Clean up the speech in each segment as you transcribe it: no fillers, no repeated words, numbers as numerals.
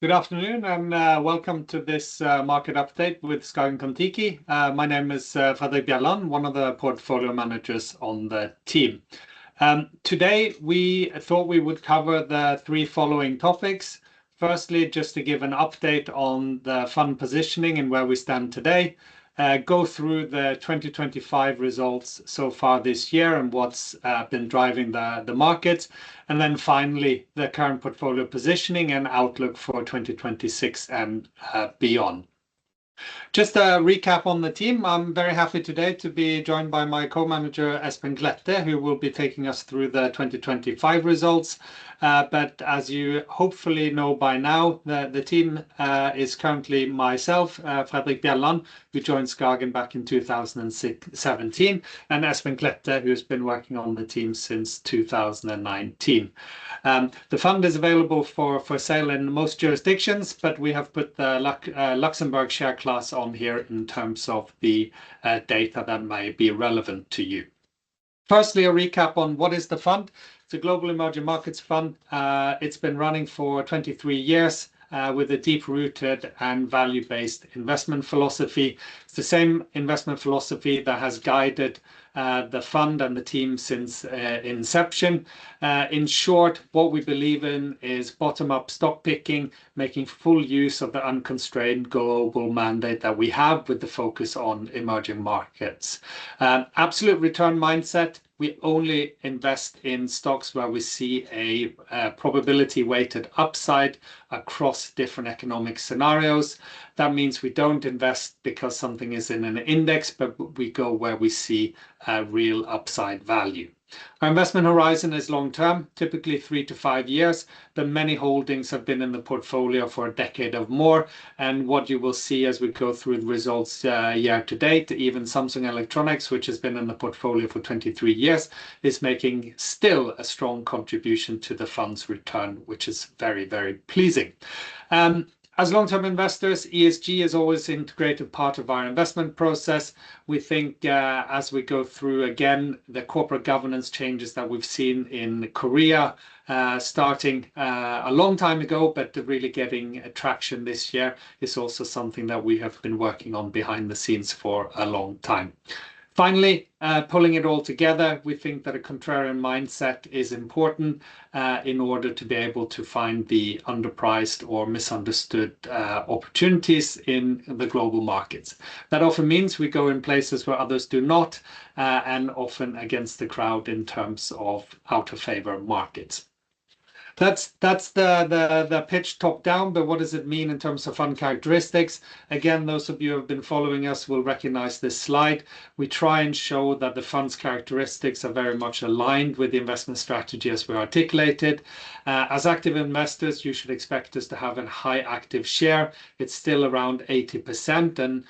Good afternoon and welcome to this market update with SKAGEN Kon-Tiki. My name is Fredrik Bjelland, one of the portfolio managers on the team. Today we thought we would cover the three following topics. Firstly, just to give an update on the fund positioning and where we stand today. Go through the 2025 results so far this year and what's been driving the markets. And then finally, the current portfolio positioning and outlook for 2026 and beyond. Just a recap on the team. I'm very happy today to be joined by my co-manager Espen Klette, who will be taking us through the 2025 results. But as you hopefully know by now, the team is currently myself, Fredrik Bjelland, who joined SKAGEN back in 2017, and Espen Klette, who's been working on the team since 2019. The fund is available for sale in most jurisdictions, but we have put the Luxembourg share class on here in terms of the data that may be relevant to you. Firstly, a recap on what is the fund. It's a global emerging markets fund. It's been running for 23 years with a deep-rooted and value-based investment philosophy. It's the same investment philosophy that has guided the fund and the team since inception. In short, what we believe in is bottom-up stock picking, making full use of the unconstrained global mandate that we have with the focus on emerging markets. Absolute return mindset. We only invest in stocks where we see a probability-weighted upside across different economic scenarios. That means we don't invest because something is in an index, but we go where we see real upside value. Our investment horizon is long-term, typically 3 to 5 years, but many holdings have been in the portfolio for a decade or more. And what you will see as we go through the results year to date, even Samsung Electronics, which has been in the portfolio for 23 years, is making still a strong contribution to the fund's return, which is very, very pleasing. As long-term investors, ESG is always an integrated part of our investment process. We think as we go through again, the corporate governance changes that we've seen in Korea starting a long time ago, but really getting traction this year is also something that we have been working on behind the scenes for a long time. Finally, pulling it all together, we think that a contrarian mindset is important in order to be able to find the underpriced or misunderstood opportunities in the global markets. That often means we go in places where others do not, and often against the crowd in terms of out of favor markets. That's the pitch top down, but what does it mean in terms of fund characteristics? Again, those of you who have been following us will recognize this slide. We try and show that the fund's characteristics are very much aligned with the investment strategy as we articulated. As active investors, you should expect us to have a high active share. It's still around 80%, and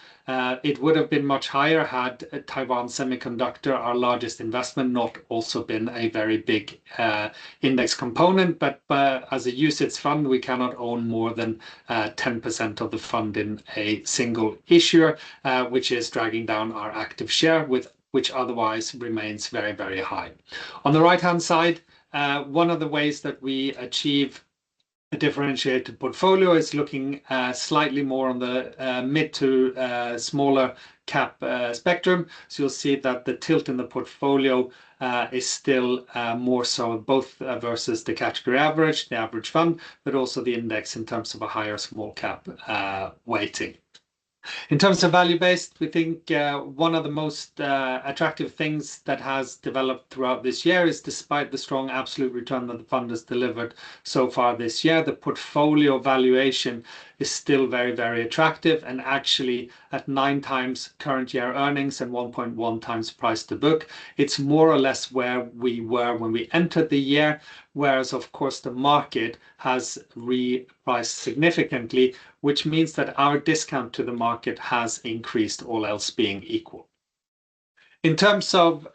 it would have been much higher had Taiwan Semiconductor, our largest investment, not also been a very big index component. But as a UCITS fund, we cannot own more than 10% of the fund in a single issuer, which is dragging down our active share, which otherwise remains very, very high. On the right-hand side, one of the ways that we achieve a differentiated portfolio is looking slightly more on the mid to smaller cap spectrum. So you'll see that the tilt in the portfolio is still more so both versus the category average, the average fund, but also the index in terms of a higher small cap weighting. In terms of value-based, we think one of the most attractive things that has developed throughout this year is, despite the strong absolute return that the fund has delivered so far this year, the portfolio valuation is still very, very attractive, and actually at 9 times current year earnings and 1.1 times price to book. It's more or less where we were when we entered the year, whereas of course the market has repriced significantly, which means that our discount to the market has increased, all else being equal. In terms of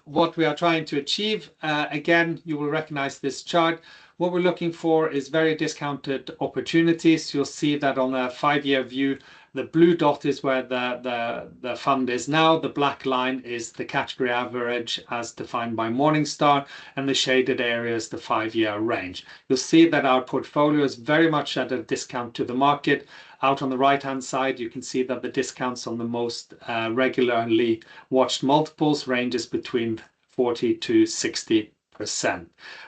what we are trying to achieve, again, you will recognize this chart. What we're looking for is very discounted opportunities. You'll see that on a 5-year view, The blue dot is where the fund is now. The black line is the category average as defined by Morningstar, and the shaded area is the 5-year range. You'll see that our portfolio is very much at a discount to the market. Out on the right-hand side, you can see that the discounts on the most regularly watched multiples ranges between 40 to 60%.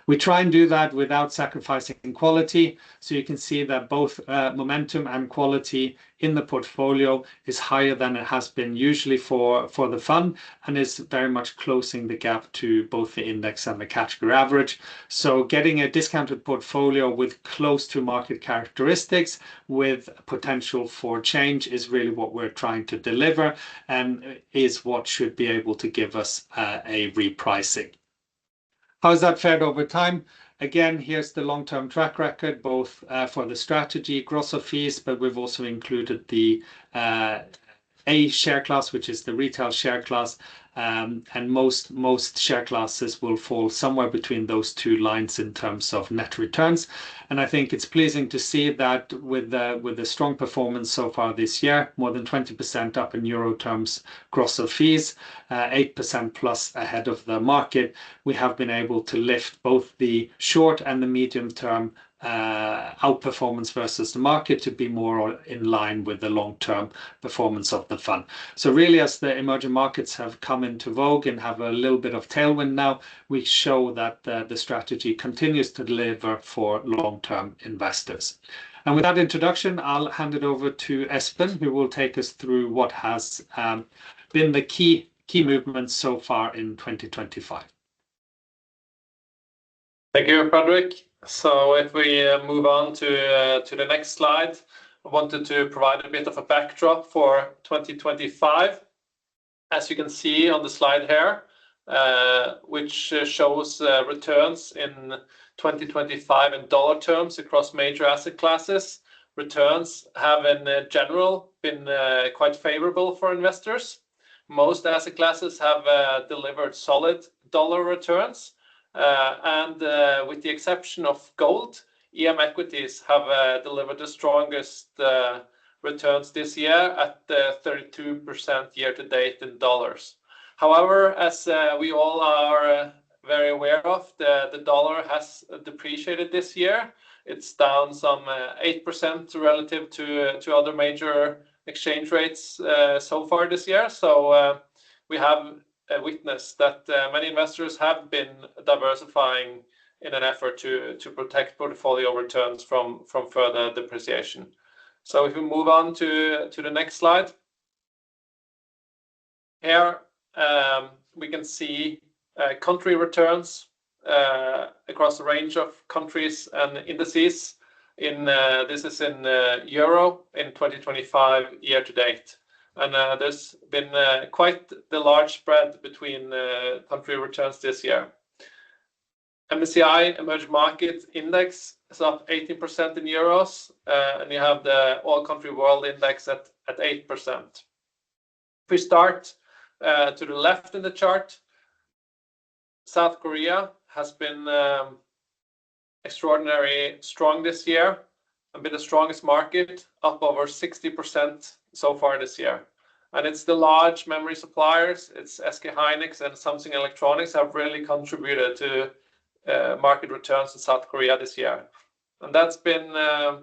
We try and do that without sacrificing quality. So you can see that both momentum and quality in the portfolio is higher than it has been usually for the fund, and is very much closing the gap to both the index and the category average. So getting a discounted portfolio with close to market characteristics with potential for change is really what we're trying to deliver, and is what should be able to give us a repricing. How's that fared over time? Again, here's the long-term track record, both for the strategy, gross of fees, but we've also included the A share class, which is the retail share class, and most share classes will fall somewhere between those two lines in terms of net returns. And I think it's pleasing to see that with the strong performance so far this year, more than 20% up in euro terms, gross of fees, 8% plus ahead of the market, we have been able to lift both the short and the medium term outperformance versus the market to be more in line with the long-term performance of the fund. So really, as the emerging markets have come into vogue and have a little bit of tailwind now, we show that the strategy continues to deliver for long-term investors. And with that introduction, I'll hand it over to Espen, who will take us through what has been the key movements so far in 2025. Thank you, Fredrik. So if we move on to the next slide, I wanted to provide a bit of a backdrop for 2025. As you can see on the slide here, which shows returns in 2025 in dollar terms across major asset classes. Returns have in general been quite favorable for investors. Most asset classes have delivered solid dollar returns. With the exception of gold, EM equities have delivered the strongest returns this year at 32% year to date in dollars. However, as we all are very aware of, the dollar has depreciated this year. It's down some 8% relative to other major exchange rates so far this year. So we have witnessed that many investors have been diversifying in an effort to protect portfolio returns from further depreciation. So if we move on to the next slide, here we can see country returns across a range of countries and indices. This is in euro in 2025 year to date. And there's been quite the large spread between country returns this year. MSCI Emerging Market Index is up 18% in euros, and you have the All Country World Index at 8%. If we start to the left in the chart, South Korea has been extraordinarily strong this year and been the strongest market, up over 60% so far this year. And it's the large memory suppliers, it's SK Hynix and Samsung Electronics have really contributed to market returns in South Korea this year. And that's been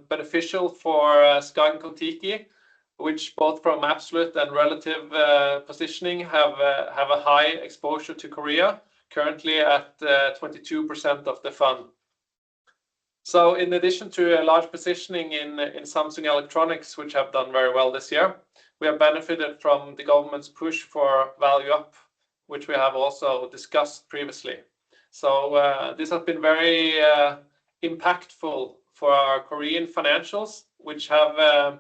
beneficial for SKAGEN Kon-Tiki, which both from absolute and relative positioning have a high exposure to Korea, currently at 22% of the fund. So in addition to a large positioning in Samsung Electronics, which have done very well this year, we have benefited from the government's push for value up, which we have also discussed previously. So this has been very impactful for our Korean financials, which have,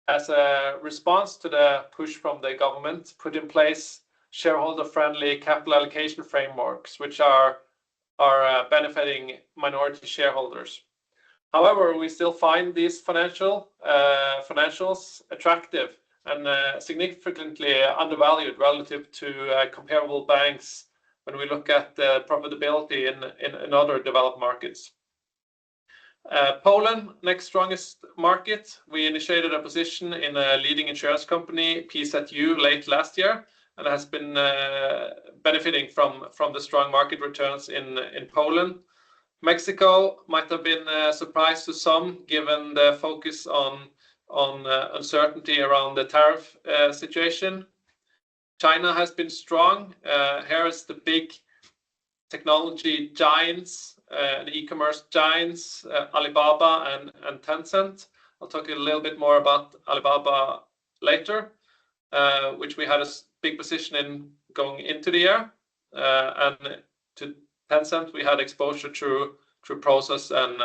as a response to the push from the government, put in place shareholder-friendly capital allocation frameworks, which are benefiting minority shareholders. However, we still find these financials attractive and significantly undervalued relative to comparable banks when we look at the profitability in other developed markets. Poland, next strongest market. We initiated a position in a leading insurance company, PZU, late last year, and has been benefiting from the strong market returns in Poland. Mexico might have been a surprise to some, given the focus on uncertainty around the tariff situation. China has been strong. Here is the big technology giants, the e-commerce giants, Alibaba and Tencent. I'll talk a little bit more about Alibaba later, which we had a big position in going into the year. And to Tencent, we had exposure through Process and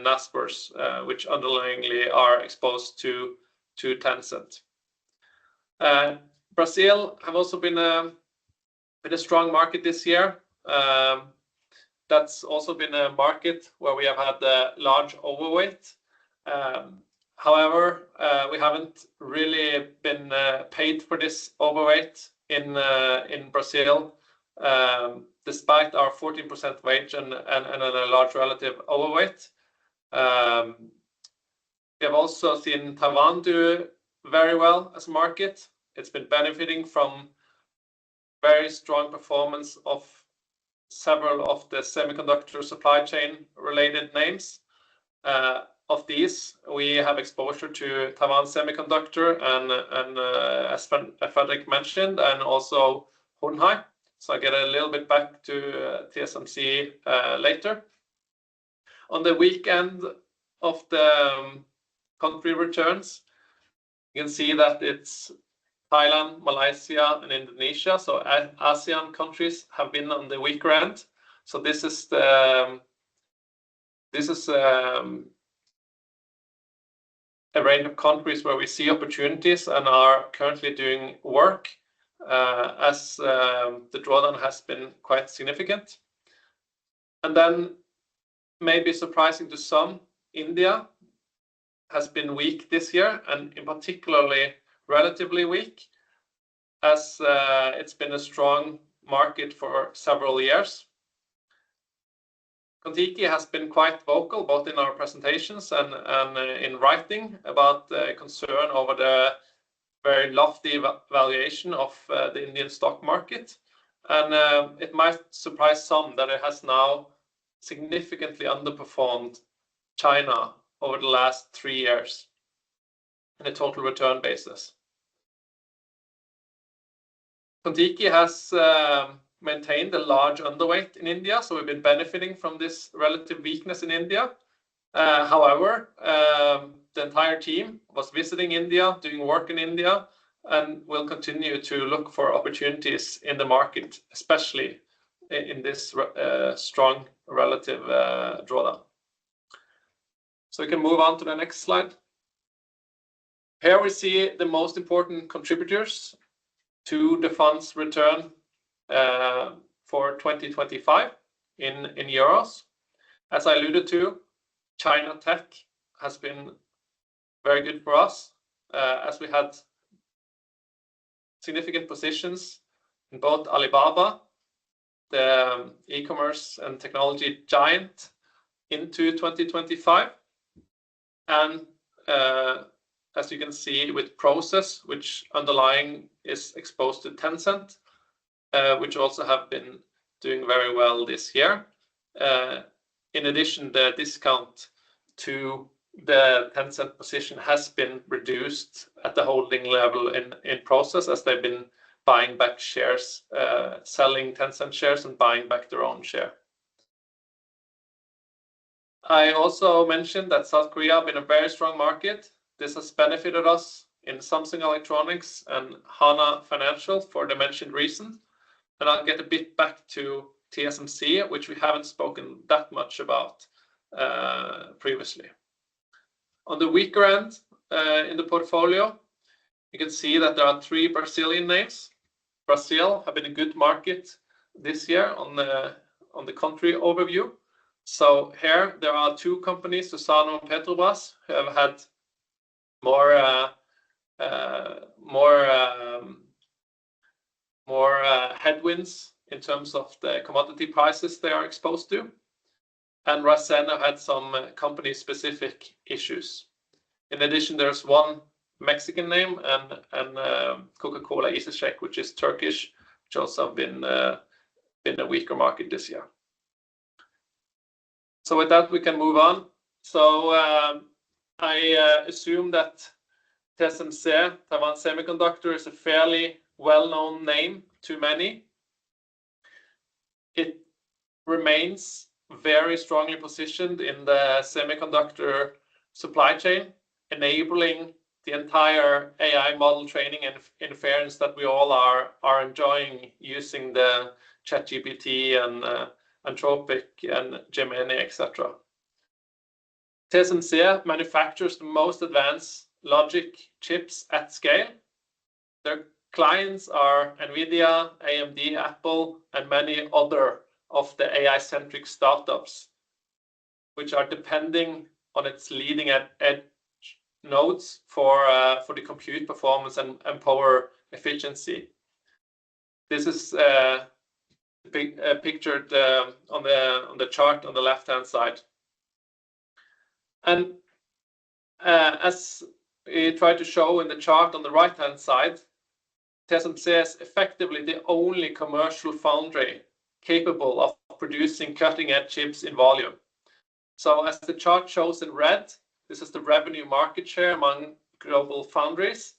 Naspers, which underlyingly are exposed to Tencent. Brazil have also been a strong market this year. That's also been a market where we have had a large overweight. However, we haven't really been paid for this overweight in Brazil, despite our 14% weight and a large relative overweight. We have also seen Taiwan do very well as a market. It's been benefiting from very strong performance of several of the semiconductor supply chain related names. Of these, we have exposure to Taiwan Semiconductor and as Fredrik mentioned, and also Honhai. So I get a little bit back to TSMC later. On the weekend of the country returns, you can see that it's Thailand, Malaysia, and Indonesia. So ASEAN countries have been on the weaker end. So this is a range of countries where we see opportunities and are currently doing work, as the drawdown has been quite significant. And then, maybe surprising to some, India has been weak this year, and in particularly relatively weak, as it's been a strong market for several years. Kon-Tiki has been quite vocal, both in our presentations and in writing, about concern over the very lofty valuation of the Indian stock market. And it might surprise some that it has now significantly underperformed China over the last 3 years in a total return basis. Kon-Tiki has maintained a large underweight in India, so we've been benefiting from this relative weakness in India. However, the entire team was visiting India, doing work in India, and will continue to look for opportunities in the market, especially in this strong relative drawdown. So we can move on to the next slide. Here we see the most important contributors to the fund's return for 2025 in euros. As I alluded to, China Tech has been very good for us, as we had significant positions in both Alibaba, the e-commerce and technology giant, into 2025, and as you can see with Process, which underlying is exposed to Tencent, which also have been doing very well this year. In addition, the discount to the Tencent position has been reduced at the holding level in Process, as they've been buying back shares, selling Tencent shares and buying back their own share. I also mentioned that South Korea have been a very strong market. This has benefited us in Samsung Electronics and Hana Financial for the mentioned reason. And I'll get a bit back to TSMC, which we haven't spoken that much about previously. On the weaker end in the portfolio, you can see that there are 3 Brazilian names. Brazil have been a good market this year on the country overview. So here there are 2 companies, Suzano and Petrobras, who have had more headwinds in terms of the commodity prices they are exposed to. and Rasen had some company-specific issues. In addition, there's one Mexican name and Coca-Cola EasyCheck, which is Turkish, which also have been a weaker market this year. So with that, we can move on. So I assume that TSMC, Taiwan Semiconductor, is a fairly well-known name to many. It remains very strongly positioned in the semiconductor supply chain, enabling the entire AI model training and inference that we all are enjoying using the ChatGPT and Anthropic and Gemini, etc. TSMC manufactures the most advanced logic chips at scale. Their clients are NVIDIA, AMD, Apple, and many other of the AI-centric startups, which are depending on its leading edge nodes for the compute performance and power efficiency. This is pictured on the chart on the left-hand side. And as we try to show in the chart on the right-hand side, TSMC is effectively the only commercial foundry capable of producing cutting-edge chips in volume. So as the chart shows in red, this is the revenue market share among global foundries.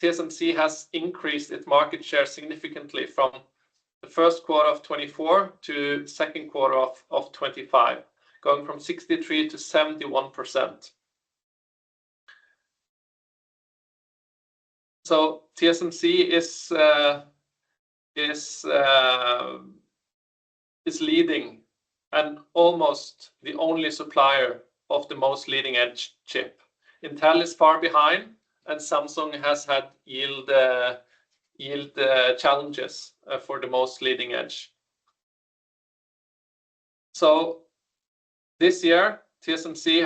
TSMC has increased its market share significantly from the first quarter of 24 to second quarter of 25, going from 63 to 71%. So TSMC is leading and almost the only supplier of the most leading edge chip. Intel is far behind, and Samsung has had yield challenges for the most leading edge. So this year, TSMC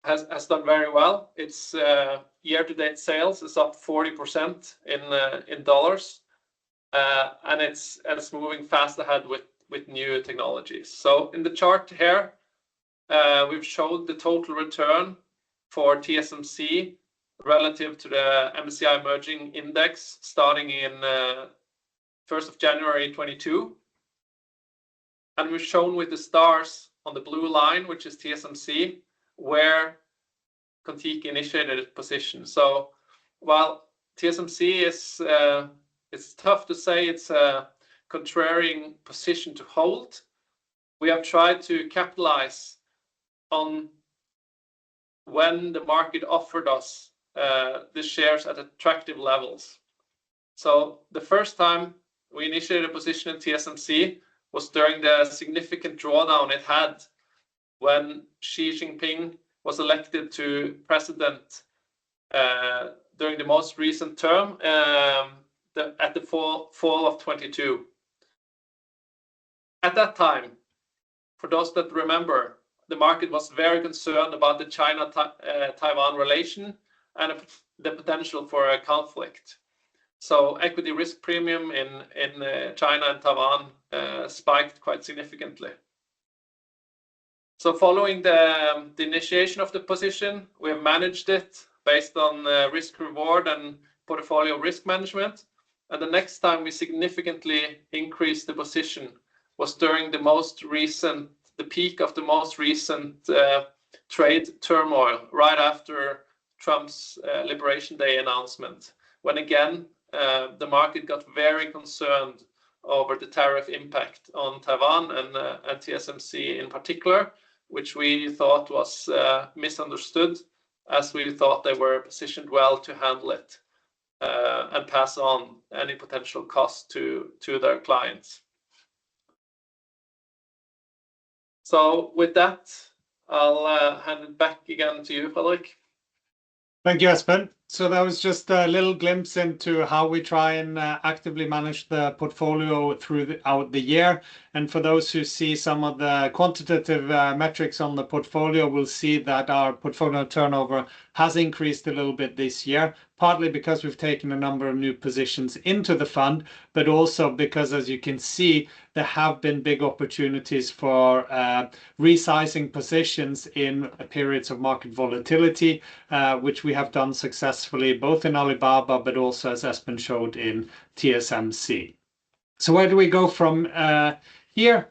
has done very well. Its year-to-date sales is up 40% in dollars, and it's moving fast ahead with new technologies. So in the chart here, we've showed the total return for TSMC relative to the MSCI Emerging Index starting in 1st of January 22. And we've shown with the stars on the blue line, which is TSMC, where Kon-Tiki initiated its position. So while TSMC is, it's tough to say it's a contrarian position to hold, we have tried to capitalize on when the market offered us the shares at attractive levels. So the first time we initiated a position in TSMC was during the significant drawdown it had when Xi Jinping was elected to president during the most recent term at the fall of 22. At that time, for those that remember, the market was very concerned about the China-Taiwan relation and the potential for a conflict. So equity risk premium in China and Taiwan spiked quite significantly. So following the initiation of the position, we have managed it based on risk reward and portfolio risk management. And the next time we significantly increased the position was during the peak of the most recent trade turmoil, right after Trump's Liberation Day announcement, when again the market got very concerned over the tariff impact on Taiwan and TSMC in particular, which we thought was misunderstood, as we thought they were positioned well to handle it and pass on any potential cost to their clients. So with that, I'll hand it back again to you, Fredrik. Thank you, Espen. So that was just a little glimpse into how we try and actively manage the portfolio throughout the year. And for those who see some of the quantitative metrics on the portfolio, will see that our portfolio turnover has increased a little bit this year, partly because we've taken a number of new positions into the fund, but also because, as you can see, there have been big opportunities for resizing positions in periods of market volatility, which we have done successfully, both in Alibaba, but also, as Espen showed, in TSMC. So where do we go from here?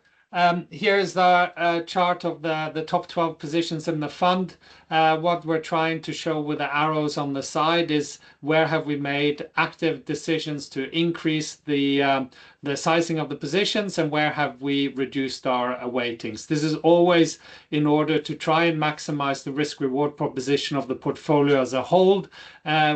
Here's the chart of the top 12 positions in the fund. What we're trying to show with the arrows on the side is where have we made active decisions to increase the sizing of the positions, and where have we reduced our weightings. This is always in order to try and maximize the risk-reward proposition of the portfolio as a whole,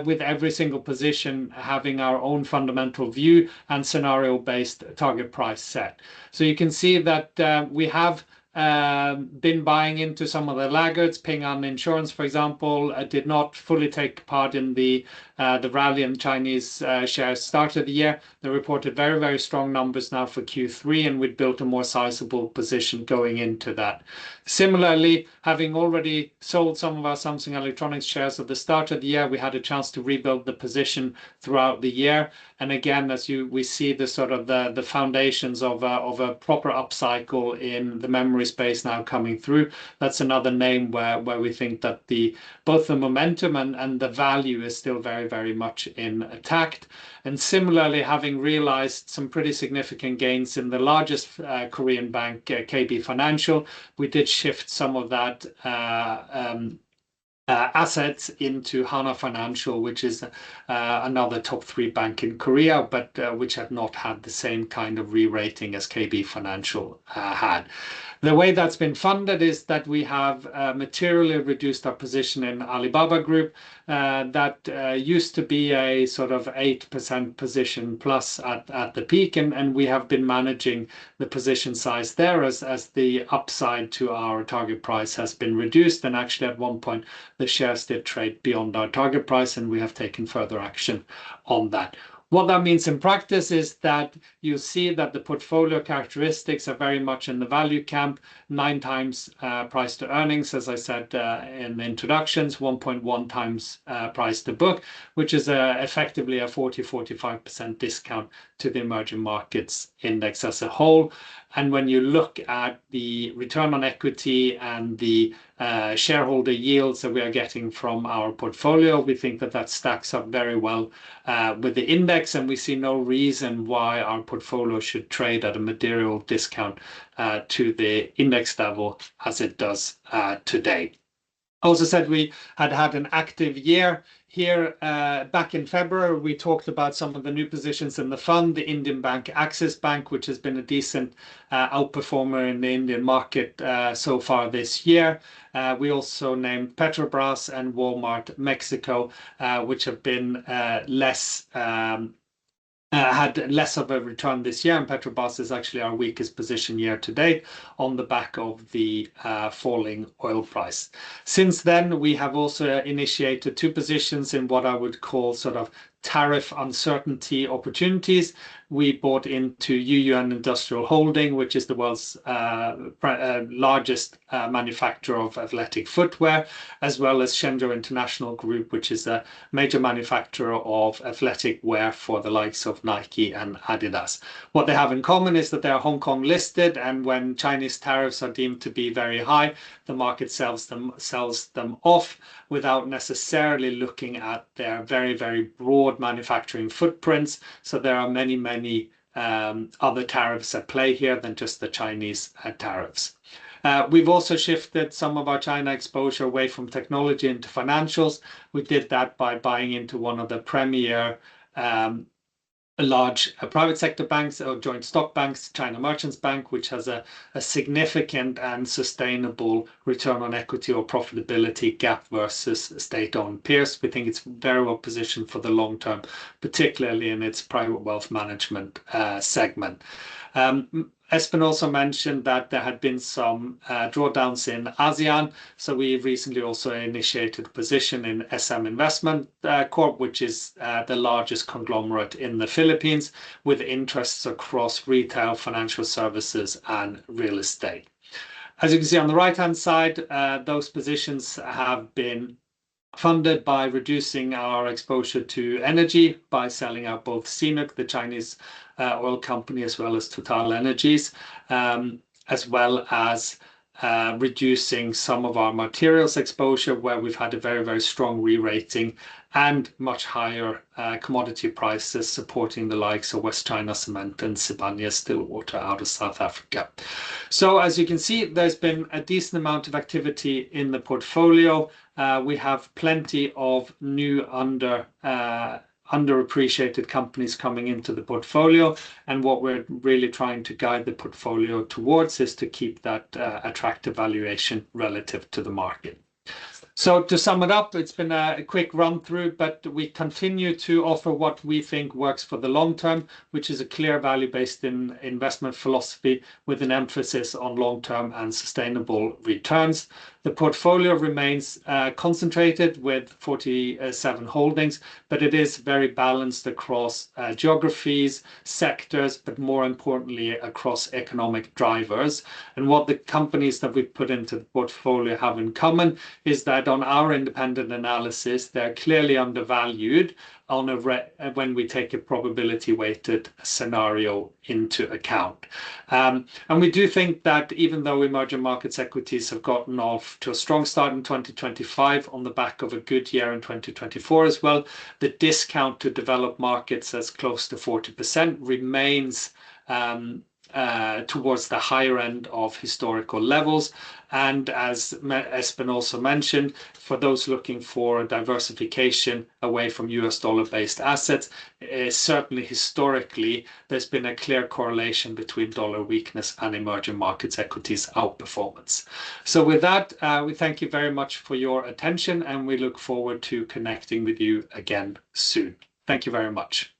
with every single position having our own fundamental view and scenario-based target price set. So you can see that we have been buying into some of the laggards. Ping An Insurance, for example, did not fully take part in the rally in Chinese shares started the year. They reported very, very strong numbers now for Q3, and we'd built a more sizable position going into that. Similarly, having already sold some of our Samsung Electronics shares at the start of the year, we had a chance to rebuild the position throughout the year. And again, as we see the sort of the foundations of a proper upcycle in the memory space now coming through. That's another name where we think that both the momentum and the value is still very, very much intact. And similarly, having realized some pretty significant gains in the largest Korean bank, KB Financial, we did shift some of that assets into Hana Financial, which is another top 3 bank in Korea, but which had not had the same kind of re-rating as KB Financial had. The way that's been funded is that we have materially reduced our position in Alibaba Group. That used to be a sort of 8% position plus at the peak, and we have been managing the position size there as the upside to our target price has been reduced. And actually at one point the shares did trade beyond our target price, and we have taken further action on that. What that means in practice is that you see that the portfolio characteristics are very much in the value camp, 9 times price to earnings, as I said in the introductions, 1.1 times price to book, which is effectively a 40-45% discount to the emerging markets index as a whole. And when you look at the return on equity and the shareholder yields that we are getting from our portfolio, we think that that stacks up very well with the index, and we see no reason why our portfolio should trade at a material discount to the index level as it does today. I also said we had an active year. Here, back in February, we talked about some of the new positions in the fund, the Indian bank Axis Bank, which has been a decent outperformer in the Indian market so far this year. We also named Petrobras and Walmart Mexico, which have been had less of a return this year, and Petrobras is actually our weakest position year to date on the back of the falling oil price. Since then, we have also initiated 2 positions in what I would call sort of tariff uncertainty opportunities. We bought into Yuyuan Industrial Holding, which is the world's largest manufacturer of athletic footwear, as well as Shenzhou International Group, which is a major manufacturer of athletic wear for the likes of Nike and Adidas. What they have in common is that they are Hong Kong listed, and when Chinese tariffs are deemed to be very high, the market sells them off without necessarily looking at their very, very broad manufacturing footprints. So there are many other tariffs at play here than just the Chinese tariffs. We've also shifted some of our China exposure away from technology into financials. We did that by buying into one of the premier large private sector banks or joint stock banks, China Merchants Bank, which has a significant and sustainable return on equity or profitability gap versus state-owned peers. We think it's very well positioned for the long term, particularly in its private wealth management segment. Espen also mentioned that there had been some drawdowns in ASEAN, so we recently also initiated a position in SM Investment Corp, which is the largest conglomerate in the Philippines, with interests across retail, financial services, and real estate. As you can see on the right-hand side, those positions have been funded by reducing our exposure to energy by selling out both CNOOC, the Chinese oil company, as well as TotalEnergies, as well as reducing some of our materials exposure, where we've had a very, very strong re-rating and much higher commodity prices supporting the likes of West China Cement and Sibanye-Stillwater out of South Africa. So as you can see, there's been a decent amount of activity in the portfolio. We have plenty of new underappreciated companies coming into the portfolio, and what we're really trying to guide the portfolio towards is to keep that attractive valuation relative to the market. So to sum it up, it's been a quick run through, but we continue to offer what we think works for the long term, which is a clear value-based investment philosophy with an emphasis on long-term and sustainable returns. The portfolio remains concentrated with 47 holdings, but it is very balanced across geographies, sectors, but more importantly, across economic drivers. And what the companies that we put into the portfolio have in common is that on our independent analysis, they're clearly undervalued on when we take a probability-weighted scenario into account. And we do think that even though emerging markets equities have gotten off to a strong start in 2025 on the back of a good year in 2024 as well, the discount to developed markets as close to 40% remains towards the higher end of historical levels. And as Espen also mentioned, for those looking for diversification away from US dollar-based assets, certainly historically, there's been a clear correlation between dollar weakness and emerging markets equities outperformance. So with that, we thank you very much for your attention, and we look forward to connecting with you again soon. Thank you very much.